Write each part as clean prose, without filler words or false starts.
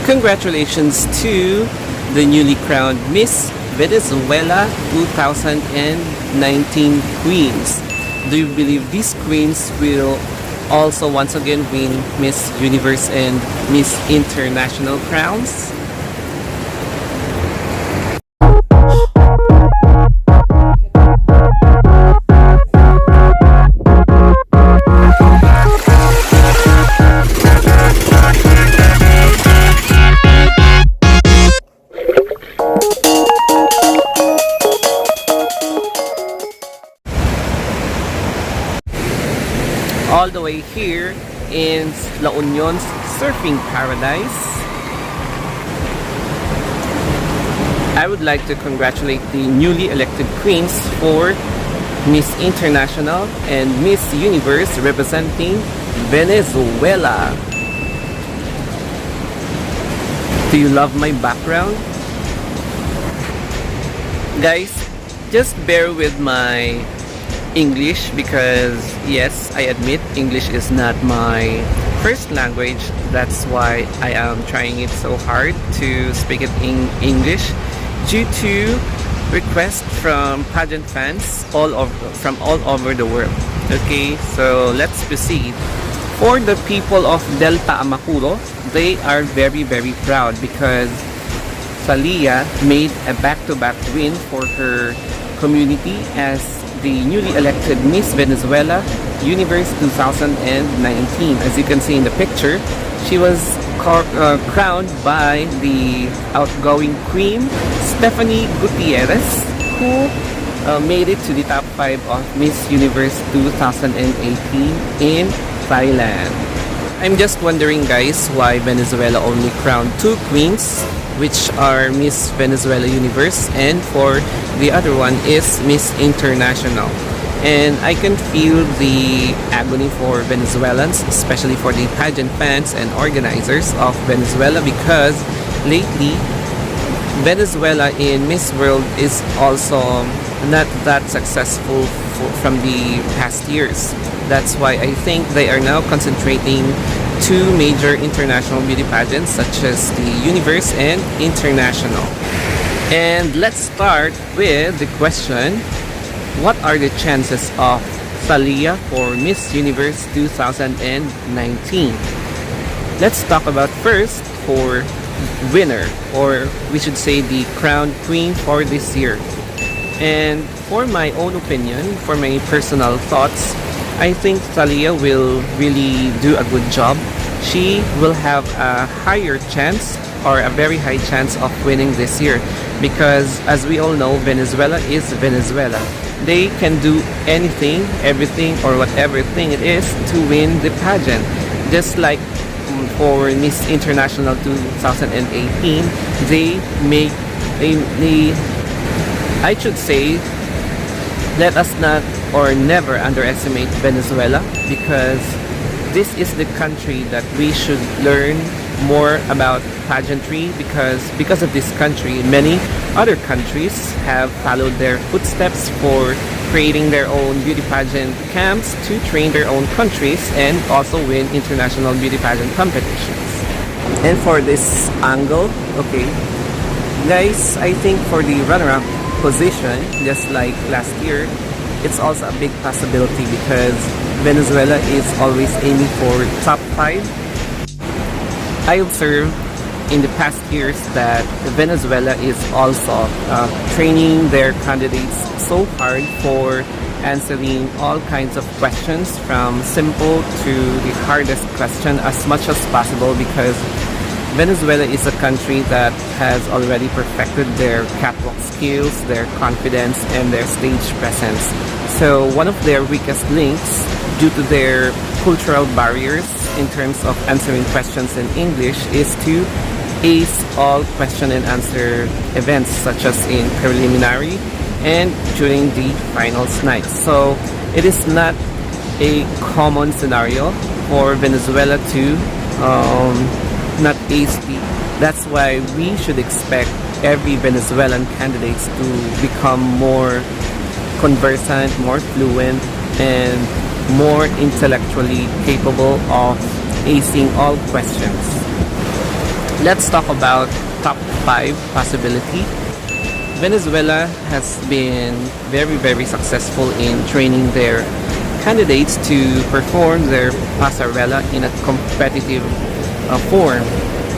Congratulations to the newly crowned Miss Venezuela 2019 Queens. Do you believe these queens will also once again win Miss Universe and Miss International crowns? All the way here in La Union's surfing paradise. I would like to congratulate the newly elected queens for Miss International and Miss Universe representing Venezuela. Do you love my background? Guys, just bear with my English because yes, I admit English is not my first language. That's why I am trying it so hard to speak it in English due to requests from pageant fans from all over the world. Okay, so let's proceed. For the people of Delta Amacuro, they are very proud because Thalia made a back-to-back win for her community as the newly elected Miss Venezuela Universe 2019. As you can see in the picture, she was crowned by the outgoing queen Stephanie Gutierrez, who made it to the top 5 of Miss Universe 2018 in Thailand. I'm just wondering, guys, why Venezuela only crowned 2 queens, which are Miss Venezuela Universe, and for the other one is Miss International. And I can feel the agony for Venezuelans, especially for the pageant fans and organizers of Venezuela, because lately Venezuela in Miss World is also not that successful from the past years. That's why I think they are now concentrating 2 major international beauty pageants such as the Universe and International. And let's start with the question, what are the chances of Thalia for Miss Universe 2019? Let's talk about first for winner, or we should say the crowned queen for this year. And for my own opinion, for my personal thoughts, I think Thalia will really do a good job. She will have a higher chance, or a very high chance, of winning this year because as we all know, Venezuela is Venezuela. They can do anything, everything, or whatever thing it is to win the pageant. Just like for Miss International 2018, I should say, let us not or never underestimate Venezuela, because this is the country that we should learn more about pageantry, because of this country, many other countries have followed their footsteps for creating their own beauty pageant camps to train their own countries and also win international beauty pageant competitions. And for this angle, okay, guys, I think for the runner-up position, just like last year, it's also a big possibility because Venezuela is always aiming for top 5. I observed in the past years that Venezuela is also training their candidates so hard for answering all kinds of questions, from simple to the hardest question, as much as possible, because Venezuela is a country that has already perfected their catwalk skills, their confidence, and their stage presence. So one of their weakest links, due to their cultural barriers in terms of answering questions in English, is to ace all question and answer events such as in preliminary and during the finals night. So it is not a common scenario for Venezuela to not ace the. That's why we should expect every Venezuelan candidates to become more conversant, more fluent, and more intellectually capable of acing all questions. let's talk about top 5 possibility. Venezuela has been very successful in training their candidates to perform their pasarela in a competitive form.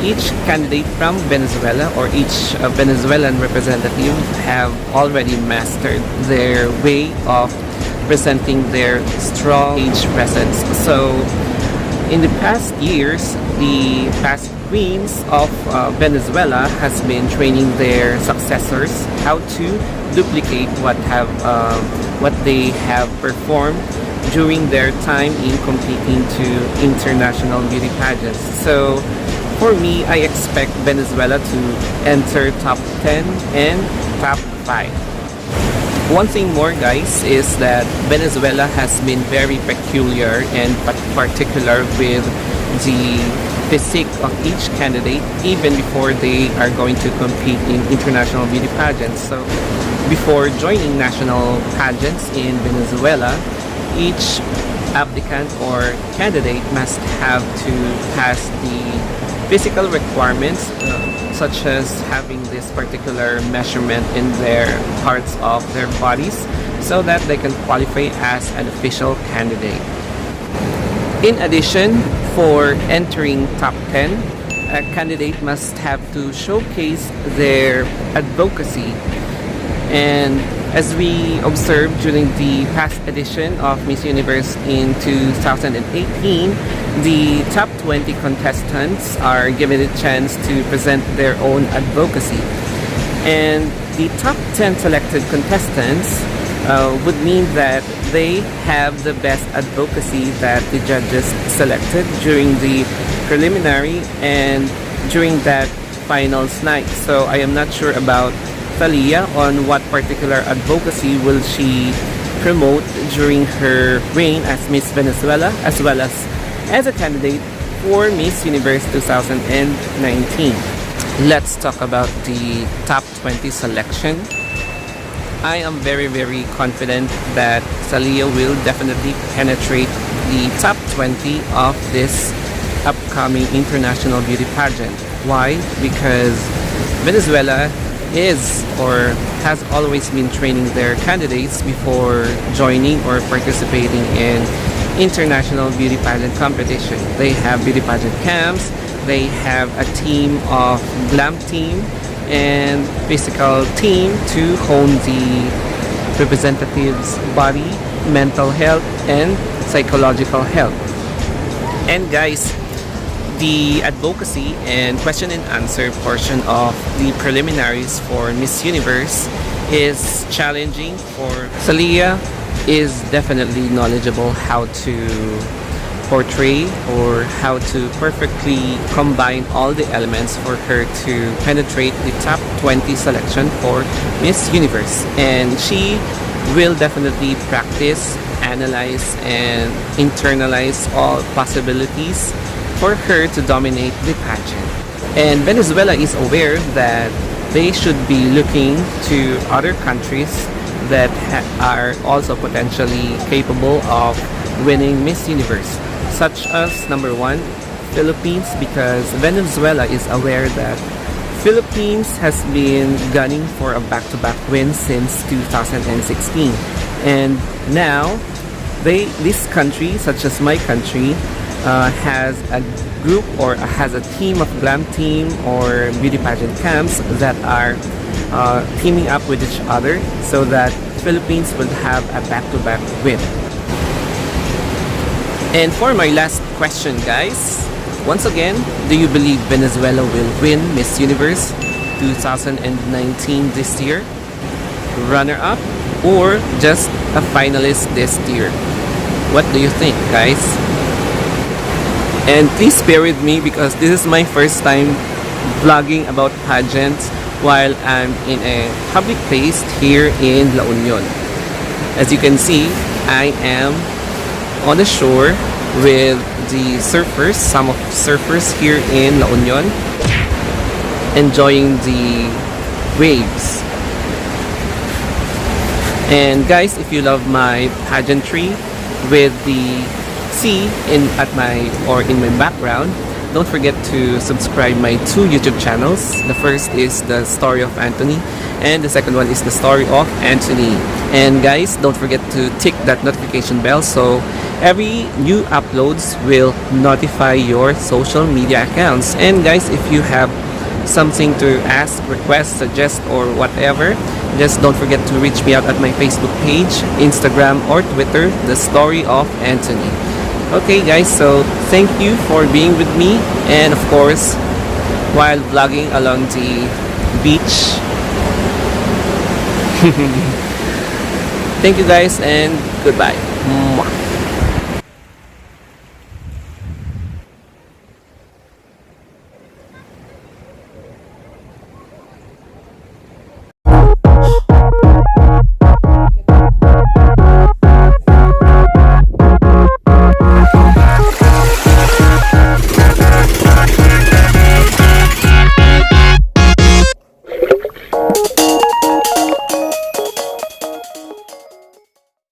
Each candidate from Venezuela or each Venezuelan representative have already mastered their way of presenting their strong stage presence. So in the past years, the past queens of Venezuela has been training their successors how to duplicate what they have performed during their time in competing to international beauty pageants. So for me, I expect Venezuela to enter top 10 and top 5. One thing more, guys, is that Venezuela has been very peculiar and particular with the physique of each candidate even before they are going to compete in international beauty pageants. So before joining national pageants in Venezuela, each applicant or candidate must have to pass the physical requirements such as having this particular measurement in their parts of their bodies so that they can qualify as an official candidate. In addition, for entering top 10, a candidate must have to showcase their advocacy. And as we observed during the past edition of Miss Universe in 2018, the top 20 contestants are given a chance to present their own advocacy. And the top 10 selected contestants would mean that they have the best advocacy that the judges selected during the preliminary and during that finals night. So I am not sure about Thalia on what particular advocacy will she promote during her reign as Miss Venezuela as well as a candidate for Miss Universe 2019. Let's talk about the top 20 selection. I am very confident that Thalia will definitely penetrate the top 20 of this upcoming international beauty pageant. Why? Because Venezuela is or has always been training their candidates before joining or participating in international beauty pageant competition. They have beauty pageant camps, they have a team of glam team and physical team to hone the representative's body, mental health, and psychological health. And guys, the advocacy and question and answer portion of the preliminaries for Miss Universe is challenging for Thalia. Is definitely knowledgeable how to portray or how to perfectly combine all the elements for her to penetrate the top 20 selection for Miss Universe. And she will definitely practice, analyze, and internalize all possibilities for her to dominate the pageant. And Venezuela is aware that they should be looking to other countries that are also potentially capable of winning Miss Universe, such as number 1, Philippines, because Venezuela is aware that Philippines has been gunning for a back-to-back win since 2016, and now this country, such as my country, has a group or has a team of glam team or beauty pageant camps that are teaming up with each other so that Philippines will have a back-to-back win. And for my last question, guys, once again, do you believe Venezuela will win Miss Universe 2019 this year, runner-up, or just a finalist this year? What do you think, guys? And please bear with me because this is my first time vlogging about pageants while I'm in a public place here in La Union. As you can see, I am on the shore with the surfers, some of surfers here in La Union, enjoying the waves. And guys, if you love my pageantry with the sea in my background, don't forget to subscribe my 2 YouTube channels. The first is The Story of Anthony, and the second one is The Story of Anthony. And guys, don't forget to tick that notification bell so every new uploads will notify your social media accounts. And guys, if you have something to ask, request, suggest, or whatever, just don't forget to reach me out at my Facebook page, Instagram, or Twitter, The Story of Anthony. Okay guys, so thank you for being with me, and of course, while vlogging along the beach. Thank you guys, and goodbye. Mwah.